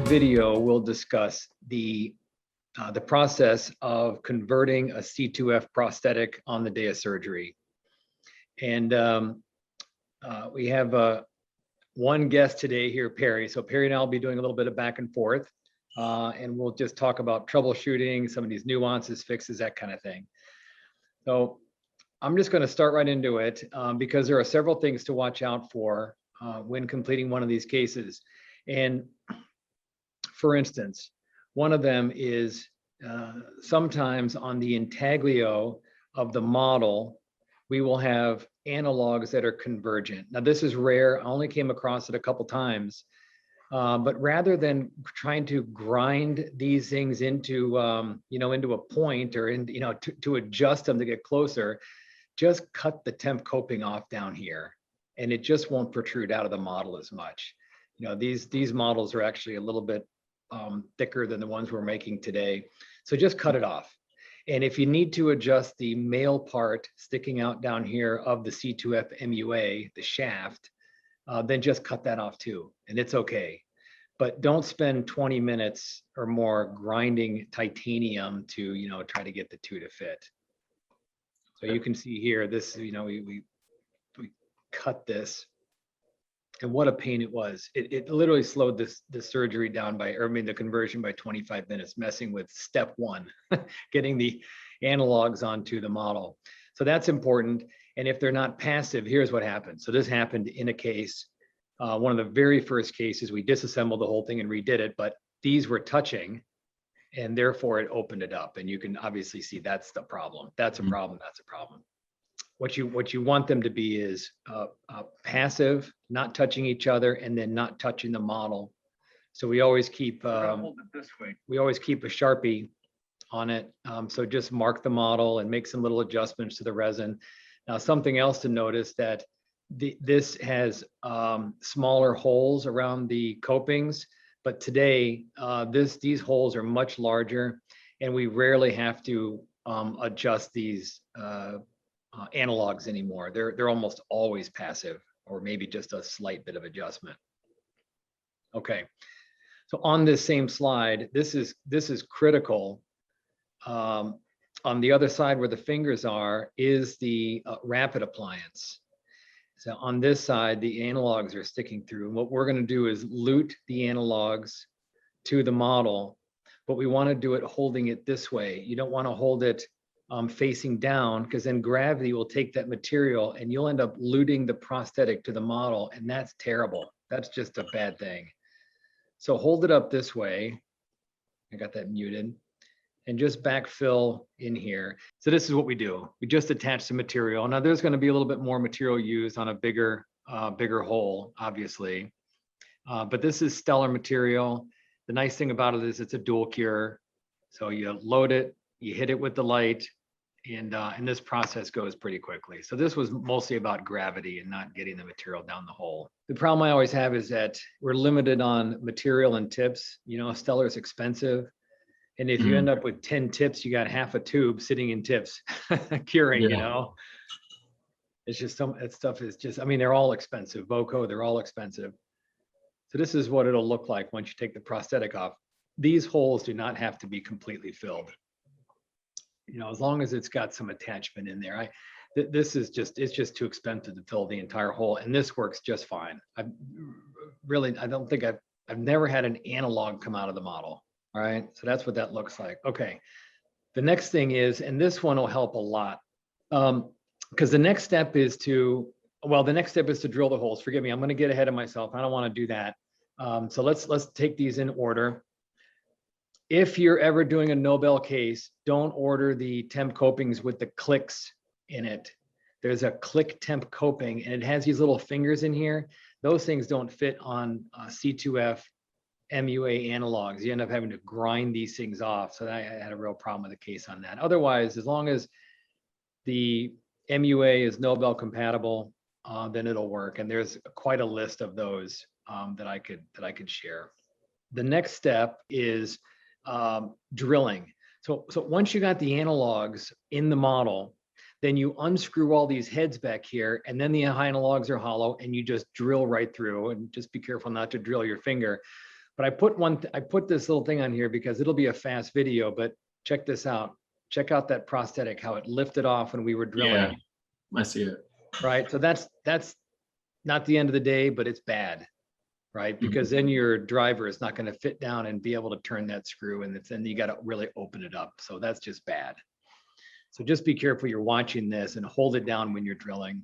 video, we'll discuss the process of converting a C2F prosthetic on the day of surgery. And we have one guest today here, Perry. So Perry and I will be doing a little bit of back and forth, and we'll just talk about troubleshooting, some of these nuances, fixes, that kind of thing. So I'm just going to start right into it because there are several things to watch out for when completing one of these cases. And for instance, one of them is sometimes on the intaglio of the model, we will have analogs that are convergent. Now, this is rare. I only came across it a couple times. But rather than trying to grind these things into, into a point or to adjust them to get closer, just cut the temp coping off down here, and it just won't protrude out of the model as much. These models are actually a little bit thicker than the ones we're making today. So just cut it off. And if you need to adjust the male part sticking out down here of the C2F MUA, the shaft, then just cut that off too, and it's okay. But don't spend 20 minutes or more grinding titanium to, try to get the two to fit. So you can see here, this, we cut this, and what a pain it was. It literally slowed the surgery down the conversion by 25 minutes, messing with step one, getting the analogs onto the model. So that's important. And if they're not passive, here's what happened. So this happened in a case, one of the very first cases. We disassembled the whole thing and redid it, but these were touching, and therefore it opened it up. And you can obviously see that's the problem. That's a problem. That's a problem. What you want them to be is passive, not touching each other, and then not touching the model. So we always keep we always keep a Sharpie on it. So just mark the model and make some little adjustments to the resin. Now, something else to notice that this has smaller holes around the copings, but today these holes are much larger, and we rarely have to adjust these analogs anymore. They're almost always passive, or maybe just a slight bit of adjustment. Okay, so on this same slide, this is critical. On the other side where the fingers are is the rapid appliance. So on this side, the analogs are sticking through. And what we're going to do is lute the analogs to the model, but we want to do it holding it this way. You don't want to hold it facing down, because then gravity will take that material and you'll end up luting the prosthetic to the model, and that's terrible. That's just a bad thing. So hold it up this way. I got that muted. And just backfill in here. So this is what we do. We just attach some material. Now there's going to be a little bit more material used on a bigger hole, obviously. But this is stellar material. The nice thing about it is it's a dual cure. So you load it, you hit it with the light, and this process goes pretty quickly. So this was mostly about gravity and not getting the material down the hole. The problem I always have is that we're limited on material and tips. Stellar is expensive. And if you end up with 10 tips, you got half a tube sitting in tips curing, It's just that stuff is just, they're all expensive. Voco, they're all expensive. So this is what it'll look like once you take the prosthetic off. These holes do not have to be completely filled. As long as it's got some attachment in there. It's just too expensive to fill the entire hole. And this works just fine. I've never had an analog come out of the model. All right, so that's what that looks like. Okay, the next thing is, and this one will help a lot, because the next step is to drill the holes. Forgive me, I'm going to get ahead of myself. I don't want to do that. So let's take these in order. If you're ever doing a Nobel case, don't order the temp copings with the clicks in it. There's a click temp coping, and it has these little fingers in here. Those things don't fit on C2F MUA analogs. You end up having to grind these things off. So I had a real problem with the case on that. Otherwise, as long as the MUA is Nobel compatible, then it'll work. And there's quite a list of those that I could share. The next step is drilling. So once you got the analogs in the model, then you unscrew all these heads back here, and then the analogs are hollow, and you just drill right through. And just be careful not to drill your finger. But I put this little thing on here because it'll be a fast video, but check this out. Check out that prosthetic, how it lifted off when we were drilling. Yeah, I see it. Right. So that's not the end of the day, but it's bad, right? Because then your driver is not going to fit down and be able to turn that screw, and then you got to really open it up. So that's just bad. So just be careful you're watching this and hold it down when you're drilling.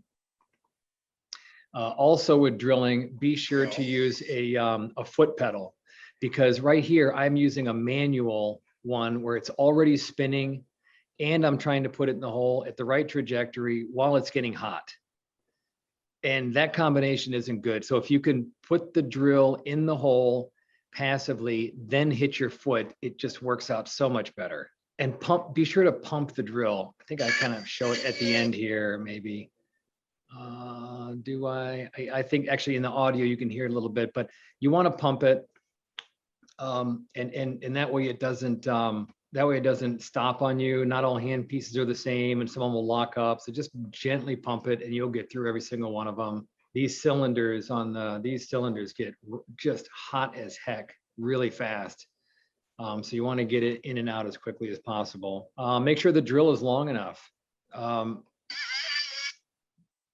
Also with drilling, be sure to use a foot pedal, because right here I'm using a manual one where it's already spinning and I'm trying to put it in the hole at the right trajectory while it's getting hot. And that combination isn't good. So if you can put the drill in the hole passively, then hit your foot, it just works out so much better. And be sure to pump the drill. I think I kind of show it at the end here, maybe. Do I think actually in the audio you can hear it a little bit, but you want to pump it. And that way it doesn't stop on you. Not all hand pieces are the same, and some of them will lock up. So just gently pump it and you'll get through every single one of them. These cylinders get just hot as heck really fast. So you want to get it in and out as quickly as possible. Make sure the drill is long enough.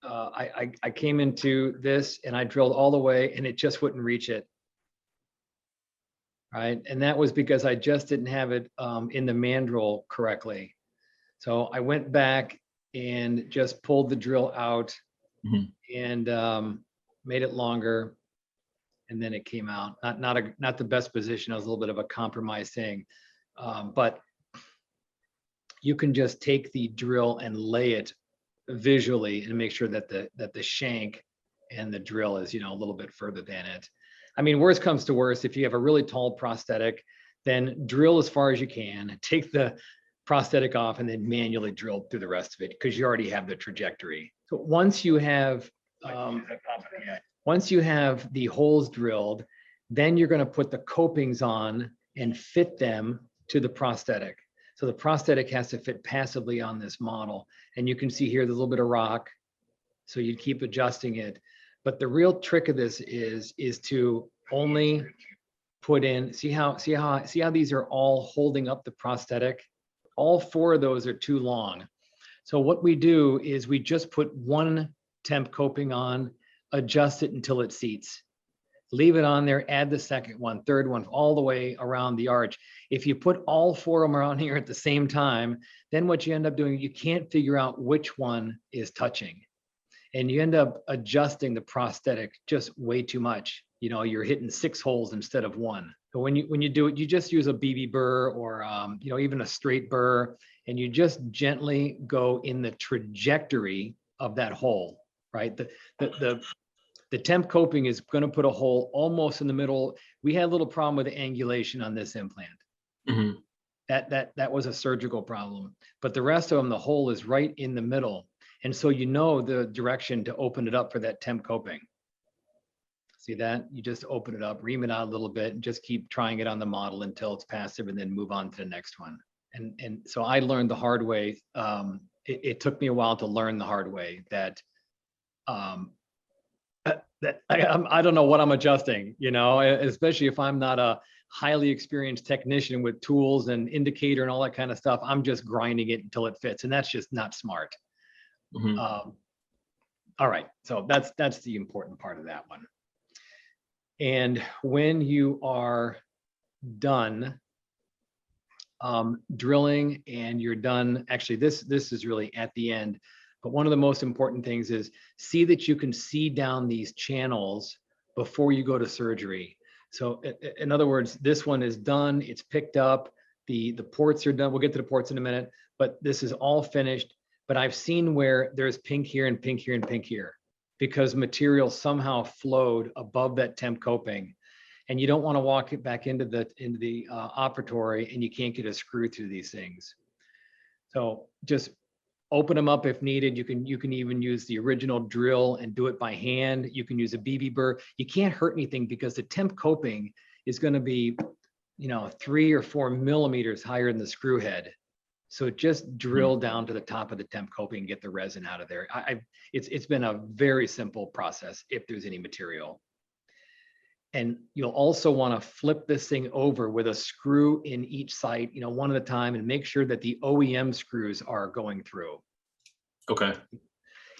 I came into this and I drilled all the way and it just wouldn't reach it. Right. And that was because I just didn't have it in the mandrel correctly. So I went back and just pulled the drill out and made it longer. And then it came out. Not the best position. It was a little bit of a compromise thing. But you can just take the drill and lay it visually and make sure that the shank and the drill is, a little bit further than it. I mean, worst comes to worst, if you have a really tall prosthetic, then drill as far as you can, take the prosthetic off and then manually drill through the rest of it because you already have the trajectory. So once you have the holes drilled, then you're going to put the copings on and fit them to the prosthetic. So the prosthetic has to fit passively on this model. And you can see here, there's a little bit of rock. So you keep adjusting it. But the real trick of this is to only put in, see how these are all holding up the prosthetic? All 4 of those are too long. So what we do is we just put one temp coping on, adjust it until it seats. Leave it on there, add the second one, third one, all the way around the arch. If you put all 4 of them around here at the same time, then what you end up doing, you can't figure out which one is touching. And you end up adjusting the prosthetic just way too much. You're hitting 6 holes instead of 1. So when you do it, you just use a BB burr or even a straight burr, and you just gently go in the trajectory of that hole, right? The temp coping is going to put a hole almost in the middle. We had a little problem with the angulation on this implant. That was a surgical problem, but the rest of them, the hole is right in the middle. And so the direction to open it up for that temp coping. See that? You just open it up, ream it out a little bit, and just keep trying it on the model until it's passive, and then move on to the next one. And so I learned the hard way. It took me a while to learn the hard way that I don't know what I'm adjusting, especially if I'm not a highly experienced technician with tools and indicator and all that kind of stuff. I'm just grinding it until it fits, and that's just not smart. All right, so that's the important part of that one. And when you are done drilling and you're done, actually this is really at the end, but one of the most important things is see that you can see down these channels before you go to surgery. So in other words, this one is done, it's picked up, the ports are done. We'll get to the ports in a minute, but this is all finished. But I've seen where there's pink here and pink here and pink here because material somehow flowed above that temp coping, and you don't want to walk it back into the operatory and you can't get a screw through these things. So just open them up if needed. You can even use the original drill and do it by hand. You can use a BB burr. You can't hurt anything because the temp coping is going to be 3 or 4 millimeters higher than the screw head. So just drill down to the top of the temp coping and get the resin out of there. It's been a very simple process if there's any material. And you'll also want to flip this thing over with a screw in each side, you know, one at a time, and make sure that the OEM screws are going through. Okay.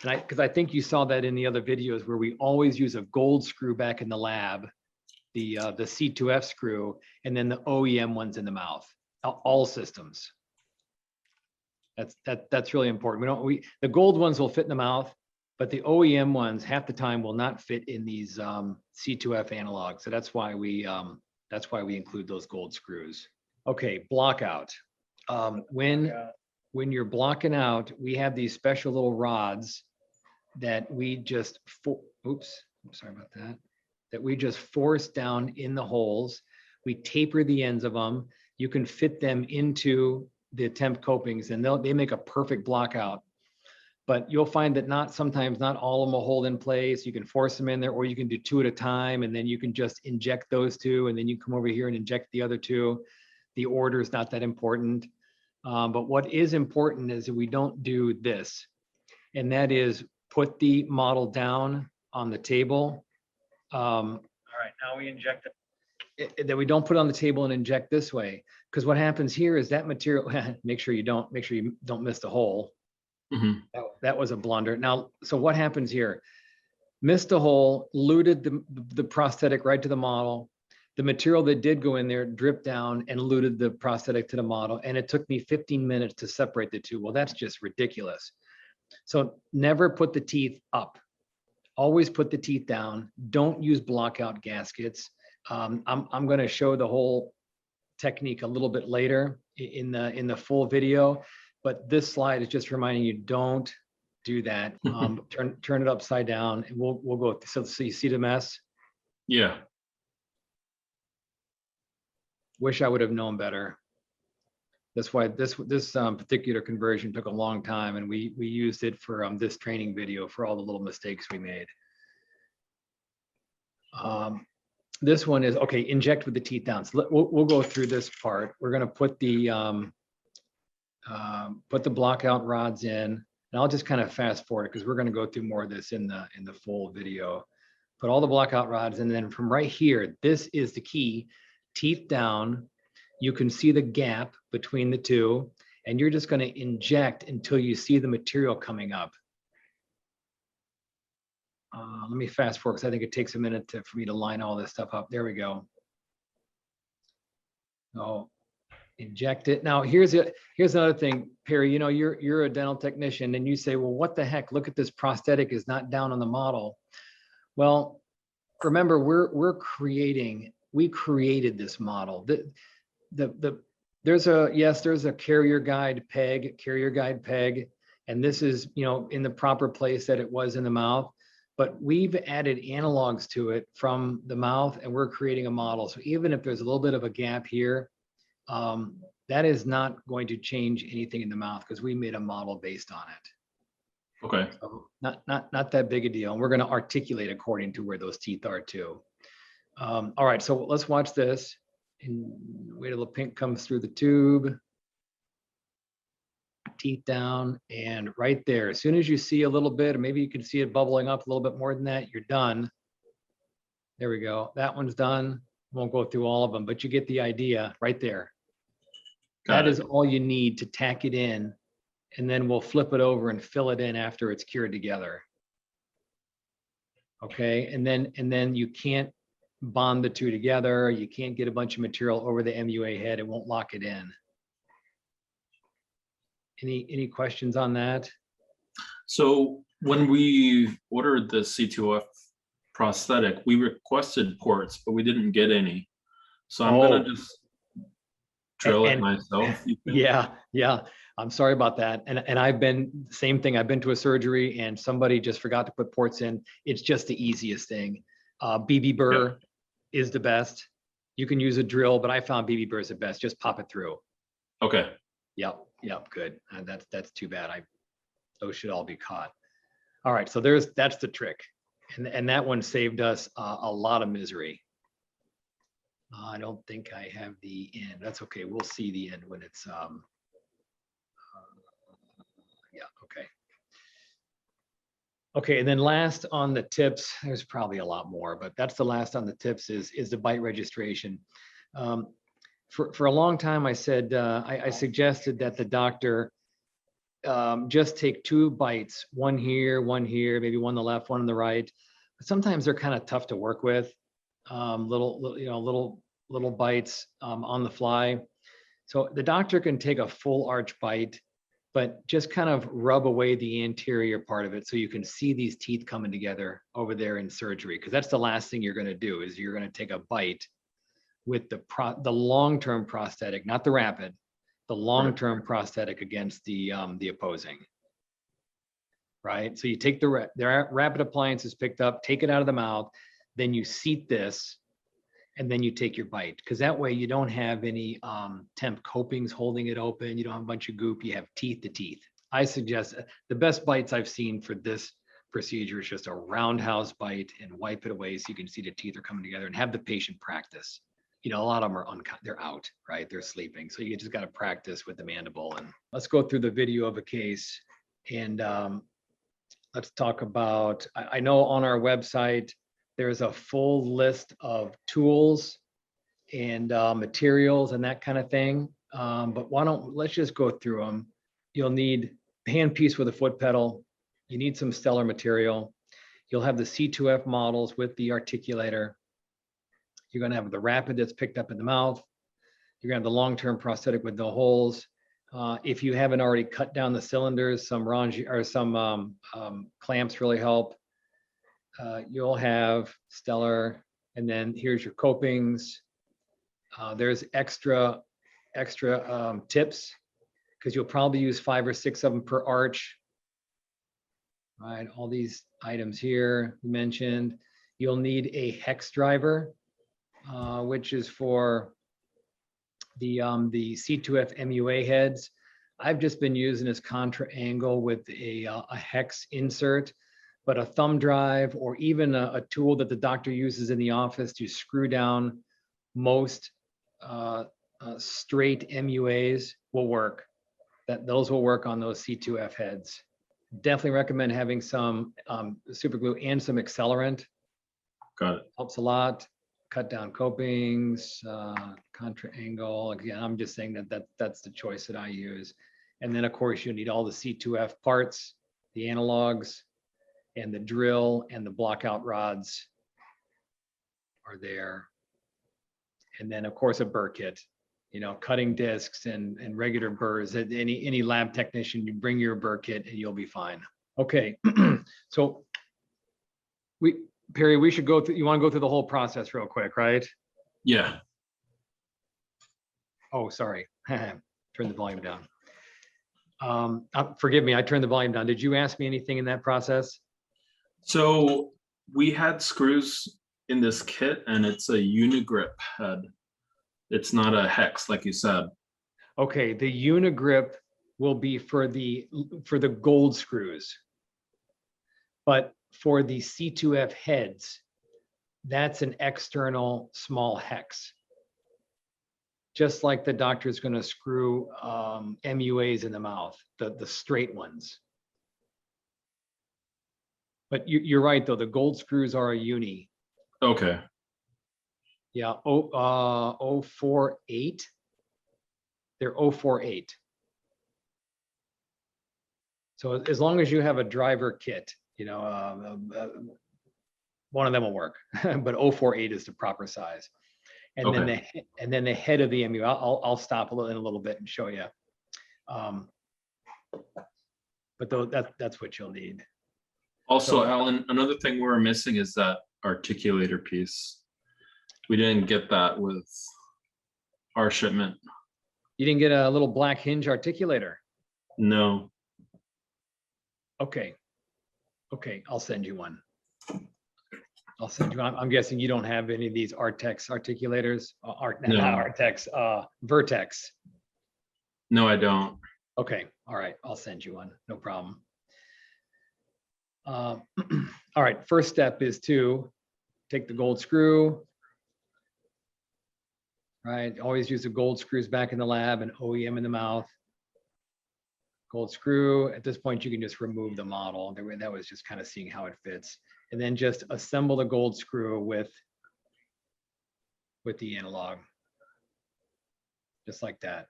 And because I think you saw that in the other videos where we always use a gold screw back in the lab, the C2F screw, and then the OEM ones in the mouth, all systems. That's really important. The gold ones will fit in the mouth, but the OEM ones half the time will not fit in these C2F analogs. So that's why we include those gold screws. Okay, block out. When you're blocking out, we have these special little rods that we just that we just force down in the holes. We taper the ends of them. You can fit them into the Temp Copings, and they make a perfect block out. But you'll find that sometimes not all of them will hold in place. You can force them in there, or you can do 2 at a time, and then you can just inject those 2, and then you come over here and inject the other 2. The order is not that important. But what is important is that we don't do this, and that is put the model down on the table. All right, now we inject it. That we don't put it on the table and inject this way, because what happens here is that material. make sure you don't miss the hole. Mm-hmm. That was a blunder. Now, so what happens here? Missed a hole, luted the prosthetic right to the model. The material that did go in there dripped down and luted the prosthetic to the model, and it took me 15 minutes to separate the 2. Well, that's just ridiculous. So never put the teeth up. Always put the teeth down. Don't use blockout gaskets. I'm going to show the whole technique a little bit later in the full video, but this slide is just reminding you, don't do that. Turn it upside down, and we'll go. So you see the mess? Yeah. Wish I would have known better. That's why this particular conversion took a long time, and we used it for this training video for all the little mistakes we made. This one is okay. Inject with the teeth down. So we'll go through this part. We're going to put the blockout rods in, and I'll just kind of fast forward because we're going to go through more of this in the full video. Put all the blockout rods, and then from right here, this is the key. Teeth down. You can see the gap between the 2, and you're just going to inject until you see the material coming up. Let me fast forward because I think it takes a minute for me to line all this stuff up. There we go. So inject it. Now here's another thing, Perry. You know, you're a dental technician, and you say, well, what the heck? Look at this prosthetic is not down on the model. Well, remember, we created this model. There's a carrier guide peg, and this is, you know, in the proper place that it was in the mouth, but we've added analogs to it from the mouth, and we're creating a model. So even if there's a little bit of a gap here, that is not going to change anything in the mouth because we made a model based on it. Okay. So not that big a deal. And we're going to articulate according to where those teeth are too. All right, so let's watch this. And wait till the pink comes through the tube. Teeth down, and right there. As soon as you see a little bit, or maybe you can see it bubbling up a little bit more than that, you're done. There we go. That one's done. Won't go through all of them, but you get the idea right there. That is all you need to tack it in, and then we'll flip it over and fill it in after it's cured together. Okay, and then you can't bond the 2 together. You can't get a bunch of material over the MUA head. It won't lock it in. Any questions on that? So when we ordered the C2F prosthetic, we requested ports, but we didn't get any. So I'm gonna just drill it myself. Yeah. I'm sorry about that. And I've been same thing. I've been to a surgery and somebody just forgot to put ports in. It's just the easiest thing. BB burr is the best. You can use a drill, but I found BB burr is the best. Just pop it through. Okay. Yep. Good. That's too bad. Those should all be caught. All right. So that's the trick. And that one saved us a lot of misery. I don't think I have the end. That's okay. We'll see the end when it's, okay. Okay, and then last on the tips, there's probably a lot more, but that's the last on the tips is the bite registration. For a long time, I said, I suggested that the doctor just take 2 bites, one here, maybe one on the left, one on the right. But sometimes they're kind of tough to work with, little bites on the fly. So the doctor can take a full arch bite, but just kind of rub away the anterior part of it so you can see these teeth coming together over there in surgery, because that's the last thing you're going to do is you're going to take a bite with the long-term prosthetic, not the rapid, the long-term prosthetic against the opposing. Right? So you take the rapid appliance is picked up, take it out of the mouth, then you seat this, and then you take your bite, because that way you don't have any temp copings holding it open. You don't have a bunch of goop. You have teeth to teeth. I suggest the best bites I've seen for this procedure is just a roundhouse bite and wipe it away so you can see the teeth are coming together, and have the patient practice. You know, a lot of them are they're out, right? They're sleeping. So you just got to practice with the mandible. And let's go through the video of a case, and let's talk about, I know on our website, there's a full list of tools and materials and that kind of thing. But let's just go through them. You'll need a handpiece with a foot pedal. You need some stellar material. You'll have the C2F models with the articulator. You're going to have the rapid that's picked up in the mouth. You're going to have the long-term prosthetic with no holes. If you haven't already cut down the cylinders, some clamps really help. You'll have stellar, and then here's your copings. There's extra tips, because you'll probably use 5 or 6 of them per arch. Right, all these items here mentioned. You'll need a hex driver, which is for the C2F MUA heads. I've just been using this contra angle with a hex insert, but a thumb drive or even a tool that the doctor uses in the office to screw down most straight MUAs will work. Those will work on those C2F heads. Definitely recommend having some super glue and some accelerant. Got it. Helps a lot. Cut down copings, contra angle. Again, I'm just saying that's the choice that I use. And then of course you need all the C2F parts, the analogs, and the drill and the blockout rods are there. And then of course a burr kit, you know, cutting discs and regular burrs. Any lab technician, you bring your burr kit and you'll be fine. Okay, so Perry, we should go through, you want to go through the whole process real quick, right? Yeah. Oh, sorry. Turn the volume down. Forgive me, I turned the volume down. Did you ask me anything in that process? So we had screws in this kit, and it's a unigrip head. It's not a hex, like you said. Okay, the unigrip will be for the gold screws. But for the C2F heads, that's an external small hex. Just like the doctor's going to screw MUAs in the mouth, the straight ones. But you're right, though. The gold screws are a uni. Okay. Yeah, 048. They're 048. So as long as you have a driver kit, you know, one of them will work, but 048 is the proper size. And Okay. then the head of the MU, I'll stop in a little bit and show you. But though that's what you'll need. Also, So, Alan, another thing we're missing is that articulator piece. We didn't get that with our shipment. You didn't get a little black hinge articulator? No. Okay. Okay, I'll send you one. I'll send you. I'm guessing you don't have any of these Artex articulators, No. Artex, Vertex. No, I don't. Okay, all right, I'll send you one, no problem. All right, first step is to take the gold screw. Right, always use the gold screws back in the lab and OEM in the mouth. gold screw. At this point, you can just remove the model. That was just kind of seeing how it fits. And then just assemble the gold screw with the analog, just like that.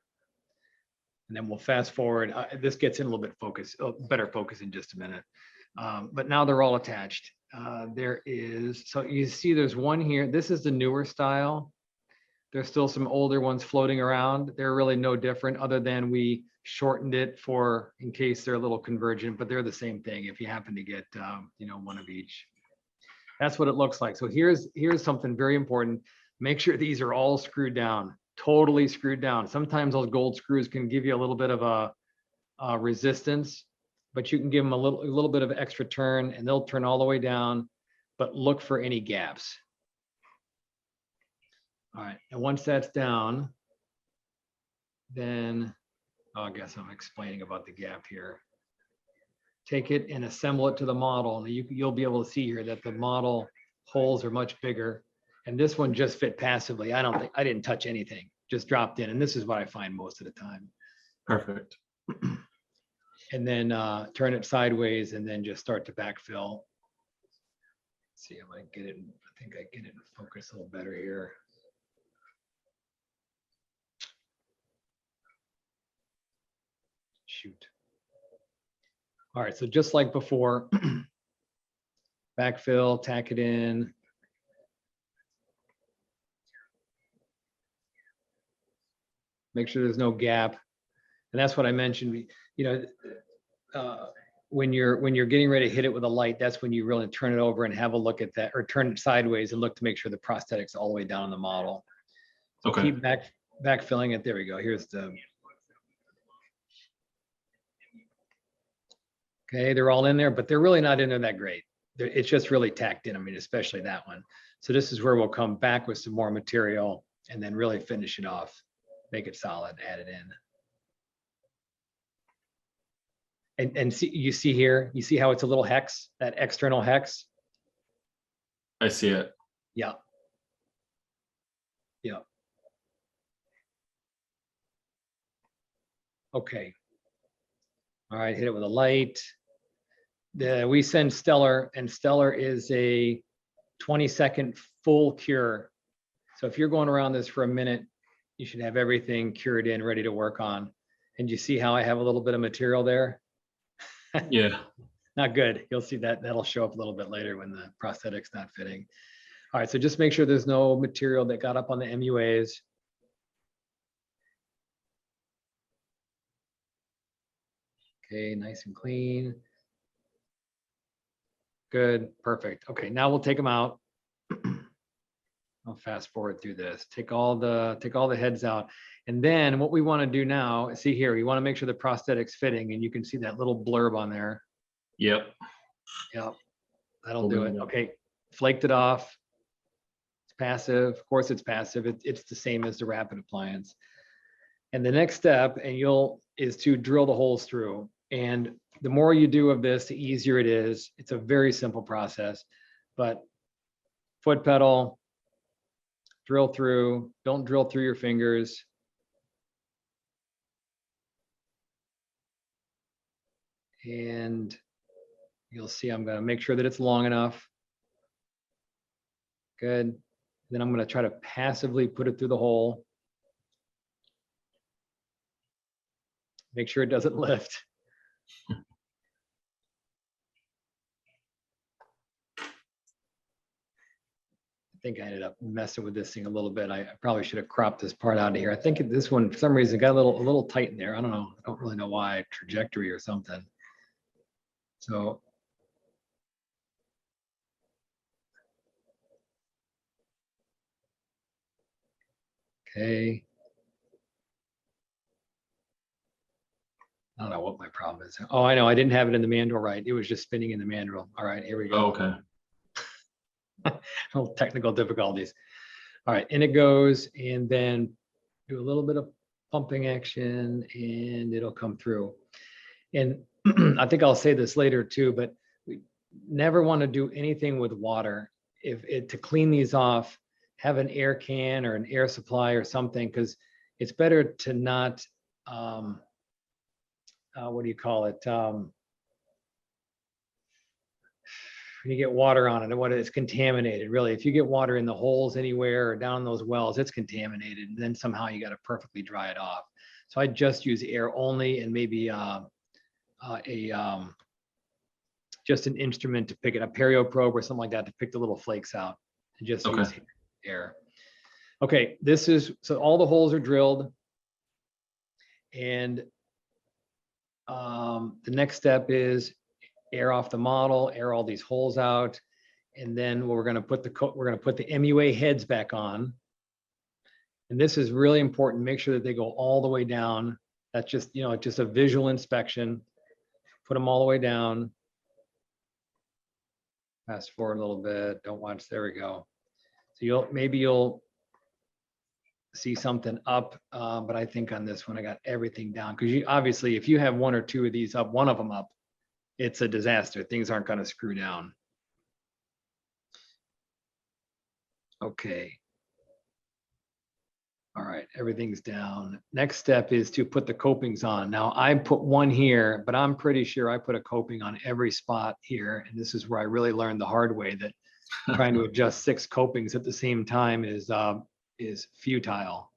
And then we'll fast forward. This gets in a little bit better focus in just a minute. But now they're all attached. There is, so you see there's one here. This is the newer style. There's still some older ones floating around. They're really no different other than we shortened it for in case they're a little convergent, but they're the same thing if you happen to get one of each. That's what it looks like. So here's something very important. Make sure these are all screwed down, totally screwed down. Sometimes those gold screws can give you a little bit of a resistance, but you can give them a little bit of extra turn and they'll turn all the way down, but look for any gaps. All right, and once that's down, then I guess I'm explaining about the gap here. Take it and assemble it to the model, and you'll be able to see here that the model holes are much bigger. And this one just fit passively. I didn't touch anything, just dropped in. And this is what I find most of the time. Perfect. And then turn it sideways and then just start to backfill. Let's see if I get it. I think I get it in focus a little better here. Shoot. All right, so just like before, backfill, tack it in. Make sure there's no gap. And that's what I mentioned. When you're getting ready to hit it with a light, that's when you really turn it over and have a look at that, or turn it sideways and look to make sure the prosthetic's all the way down on the model. So Okay. keep backfilling it. There we go. Here's the. Okay, they're all in there, but they're really not in there that great. It's just really tacked in. I mean, especially that one. So this is where we'll come back with some more material and then really finish it off, make it solid, add it in. And see, you see here, you see how it's a little hex, that external hex? I see it. Yeah. Yeah. Okay. All right, hit it with a light. We send Stellar, and Stellar is a 20-second full cure. So if you're going around this for a minute, you should have everything cured in, ready to work on. And you see how I have a little bit of material there? Yeah. Not good. You'll see that that'll show up a little bit later when the prosthetic's not fitting. All right, so just make sure there's no material that got up on the MUAs. Okay, nice and clean. Good, perfect. Okay, now we'll take them out. I'll fast forward through this. Take all the heads out. And then what we want to do now, see here, you want to make sure the prosthetic's fitting, and you can see that little blurb on there. Yep. Yep, that'll do it. Okay, flaked it off. It's passive. Of course it's passive. It's the same as the rapid appliance. And the next step, is to drill the holes through. And the more you do of this, the easier it is. It's a very simple process, but foot pedal, drill through, don't drill through your fingers. And you'll see I'm going to make sure that it's long enough. Good. Then I'm going to try to passively put it through the hole. Make sure it doesn't lift. I think I ended up messing with this thing a little bit. I probably should have cropped this part out of here. I think this one, for some reason, got a little tight in there. I don't know. I don't really know why, trajectory or something. So. Okay. I don't know what my problem is. Oh, I know. I didn't have it in the manual right. It was just spinning in the manual. All right, here we go. Oh, okay. Little technical difficulties. All right, in it goes, and then do a little bit of pumping action, and it'll come through. And I think I'll say this later too, but we never want to do anything with water. To clean these off, have an air can or an air supply or something, because it's better to not what do you call it? When you get water on it, and what it's contaminated, really. If you get water in the holes anywhere or down those wells, it's contaminated. And then somehow you got to perfectly dry it off. So I just use air only, and maybe just an instrument to pick it up, perio probe or something like that, to pick the little flakes out, and just use air. Okay, this is, so all the holes are drilled. And the next step is air off the model, air all these holes out. And then we're going to put the MUA heads back on. And this is really important. Make sure that they go all the way down. That's just, just a visual inspection. Put them all the way down. Fast forward a little bit. Don't watch. There we go. So maybe you'll see something up, but I think on this one I got everything down, because obviously if you have one or two of these up, one of them up, it's a disaster. Things aren't going to screw down. Okay. All right, everything's down. Next step is to put the copings on. Now I put one here, but I'm pretty sure I put a coping on every spot here. And this is where I really learned the hard way that trying to adjust 6 copings at the same time is futile.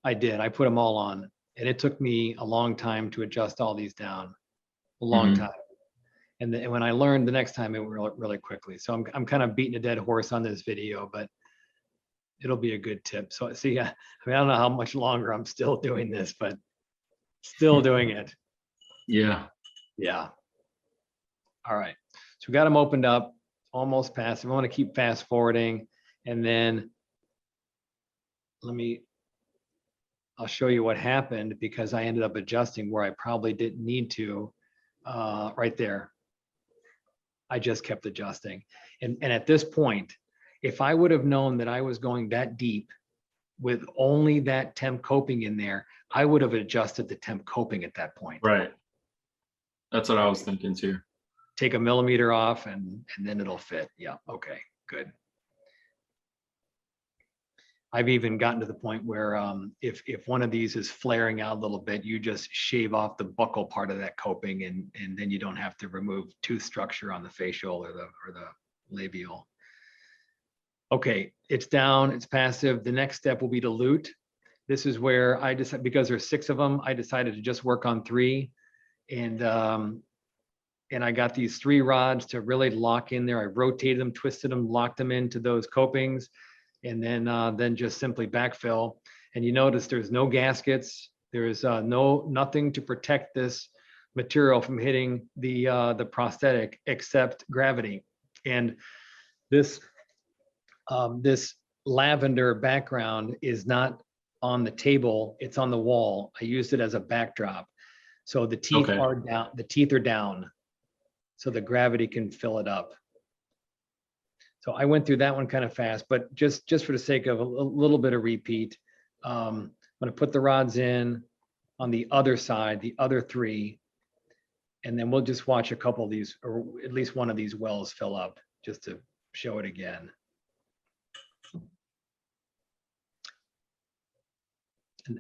I put them all on, and it took me a long time to adjust all these down, a long time. And then when I learned the next time, it went really quickly. So I'm kind of beating a dead horse on this video, but it'll be a good tip. So see, I don't know how much longer I'm still doing this, but still doing it. Yeah. Yeah. All right. So we got them opened up, almost passive. I want to keep fast forwarding, and then I'll show you what happened, because I ended up adjusting where I probably didn't need to, right there. I just kept adjusting. And at this point, if I would have known that I was going that deep with only that temp coping in there, I would have adjusted the temp coping at that point. Right. That's what I was thinking too. Take a millimeter off, and then it'll fit. Yeah. Okay, good. I've even gotten to the point where if one of these is flaring out a little bit, you just shave off the buccal part of that coping, and then you don't have to remove tooth structure on the facial or the labial. Okay, it's down, it's passive. The next step will be to lute. This is where I decided, because there's 6 of them, I decided to just work on 3. And I got these 3 rods to really lock in there. I rotated them, twisted them, locked them into those copings, and then just simply backfill. And you notice there's no gaskets. There's nothing to protect this material from hitting the prosthetic except gravity. And this lavender background is not on the table, it's on the wall. I used it as a backdrop. So the teeth are down, so the gravity can fill it up. So I went through that one kind of fast, but just for the sake of a little bit of repeat, I'm going to put the rods in on the other side, the other 3, and then we'll just watch a couple of these, or at least one of these wells fill up, just to show it again.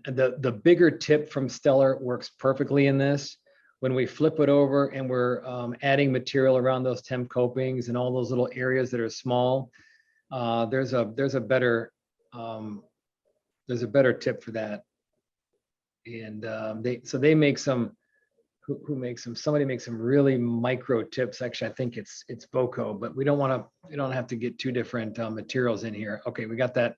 And the bigger tip from Stellar works perfectly in this. When we flip it over and we're adding material around those temp copings and all those little areas that are small, there's a better tip for that. And they make some. Who makes them? Somebody makes some really micro tips. Actually, I think it's Boco, but we don't have to get 2 different materials in here. Okay, we got that.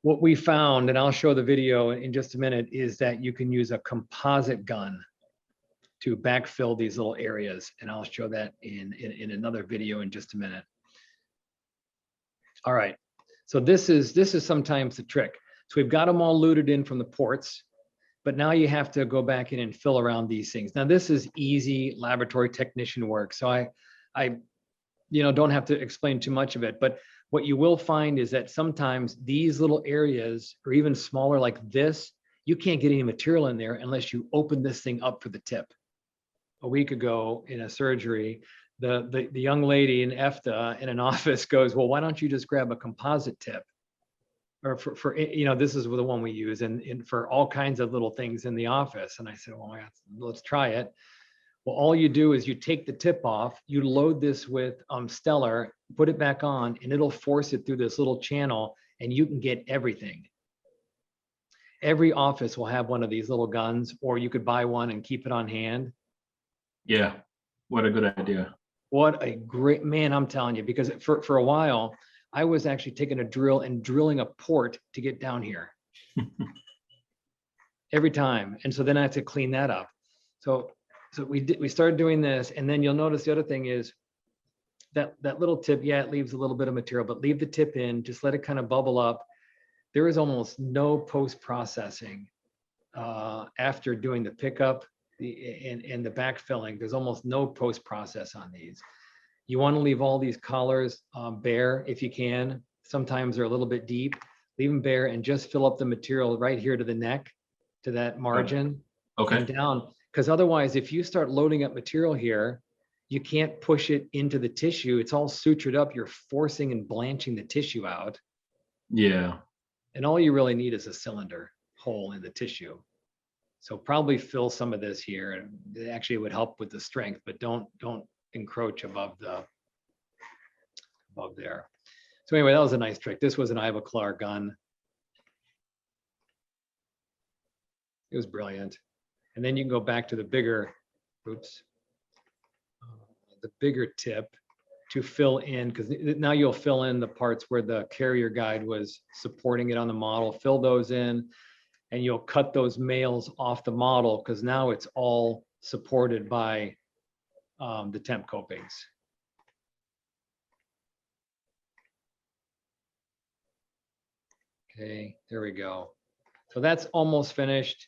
What we found, and I'll show the video in just a minute, is that you can use a composite gun to backfill these little areas. And I'll show that in another video in just a minute. All right, so this is sometimes the trick. So we've got them all luted in from the ports, but now you have to go back in and fill around these things. Now this is easy laboratory technician work, so I don't have to explain too much of it, but what you will find is that sometimes these little areas, or even smaller like this, you can't get any material in there unless you open this thing up for the tip. A week ago in a surgery, the young lady in EFTA in an office goes, well, why don't you just grab a composite tip? or for you know, this is the one we use and for all kinds of little things in the office. And I said, well, let's try it. Well, all you do is you take the tip off, you load this with Stellar, put it back on, and it'll force it through this little channel, and you can get everything. Every office will have one of these little guns, or you could buy one and keep it on hand. Yeah, what a good idea. What a great, man, I'm telling you, because for a while, I was actually taking a drill and drilling a port to get down here. Every time. And so then I had to clean that up. So we started doing this, and then you'll notice the other thing is that little tip, yeah, it leaves a little bit of material, but leave the tip in, just let it kind of bubble up. There is almost no post-processing after doing the pickup and the backfilling. There's almost no post-process on these. You want to leave all these collars bare if you can. Sometimes they're a little bit deep. Leave them bare and just fill up the material right here to the neck, to that margin, Okay. and down. Because otherwise, if you start loading up material here, you can't push it into the tissue. It's all sutured up. You're forcing and blanching the tissue out. Yeah. And all you really need is a cylinder hole in the tissue. So probably fill some of this here, and it actually would help with the strength, but don't encroach above there. So anyway, that was a nice trick. This was an Ivoclar gun. It was brilliant. And then you can go back to the bigger, the bigger tip to fill in, because now you'll fill in the parts where the carrier guide was supporting it on the model, fill those in, and you'll cut those males off the model because now it's all supported by the temp copings. Okay, there we go. So that's almost finished.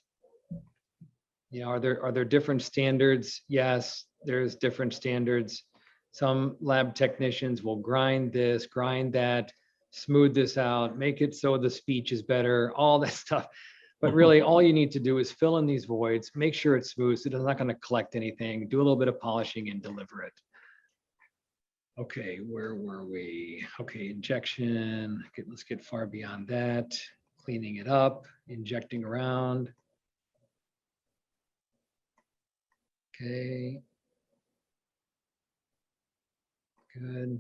You know, are there different standards? Yes, there's different standards. Some lab technicians will grind this, grind that, smooth this out, make it so the speech is better, all that stuff. But really, all you need to do is fill in these voids, make sure it's smooth, so it's not going to collect anything, do a little bit of polishing and deliver it. Okay, where were we? Okay, injection. Okay, let's get far beyond that. Cleaning it up, injecting around. Okay. Good.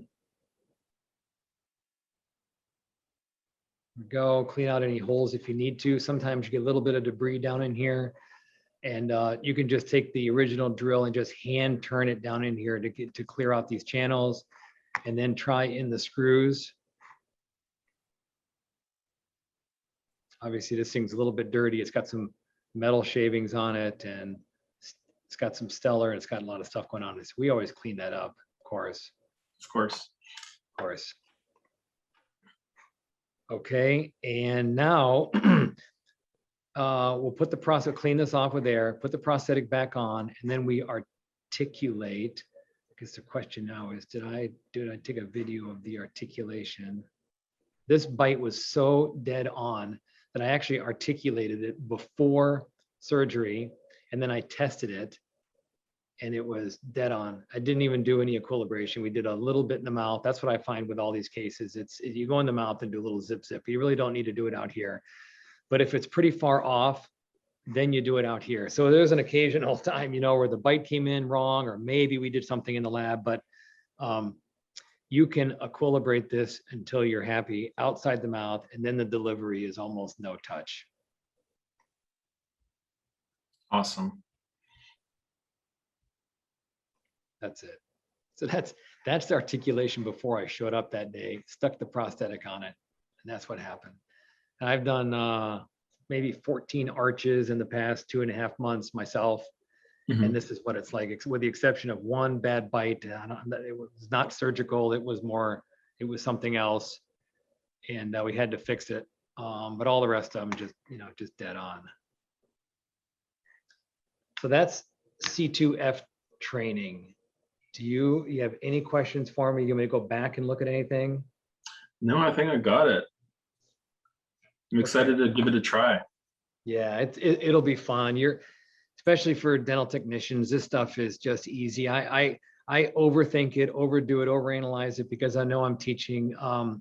There we go. Clean out any holes if you need to. Sometimes you get a little bit of debris down in here, and you can just take the original drill and just hand turn it down in here to clear out these channels, and then try in the screws. Obviously, this thing's a little bit dirty. It's got some metal shavings on it, and it's got some stellar, and it's got a lot of stuff going on. So we always clean that up, of course. Of course. Of course. Okay, and now we'll put the prosthetic, clean this off with air, put the prosthetic back on, and then we articulate. I guess the question now is, did I take a video of the articulation? This bite was so dead on that I actually articulated it before surgery, and then I tested it, and it was dead on. I didn't even do any equilibration. We did a little bit in the mouth. That's what I find with all these cases. It's you go in the mouth and do a little zip. You really don't need to do it out here. But if it's pretty far off, then you do it out here. So there's an occasional time, you know, where the bite came in wrong, or maybe we did something in the lab, but you can equilibrate this until you're happy outside the mouth, and then the delivery is almost no touch. Awesome. That's it. So that's the articulation before I showed up that day, stuck the prosthetic on it, and that's what happened. And I've done maybe 14 arches in the past 2.5 months myself. Mm-hmm. And this is what it's like, with the exception of one bad bite. It was not surgical. It was something else. And we had to fix it. But all the rest of them just dead on. So that's C2F training. Do you have any questions for me? You want me to go back and look at anything? No, I think I got it. I'm excited to give it a try. Yeah, it'll be fun. Especially for dental technicians, this stuff is just easy. I I overthink it, overdo it, overanalyze it, because I know I'm teaching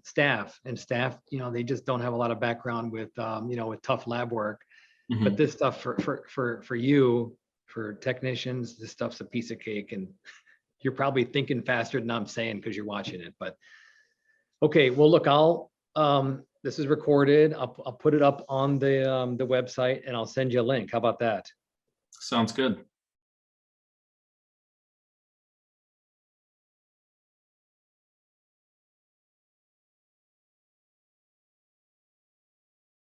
staff, and staff, they just don't have a lot of background with, with tough lab work. But Mhm. this stuff for you, for technicians, this stuff's a piece of cake, and you're probably thinking faster than I'm saying because you're watching it. But okay, well, look, this is recorded. I'll put it up on the website, and I'll send you a link. How about that? Sounds good.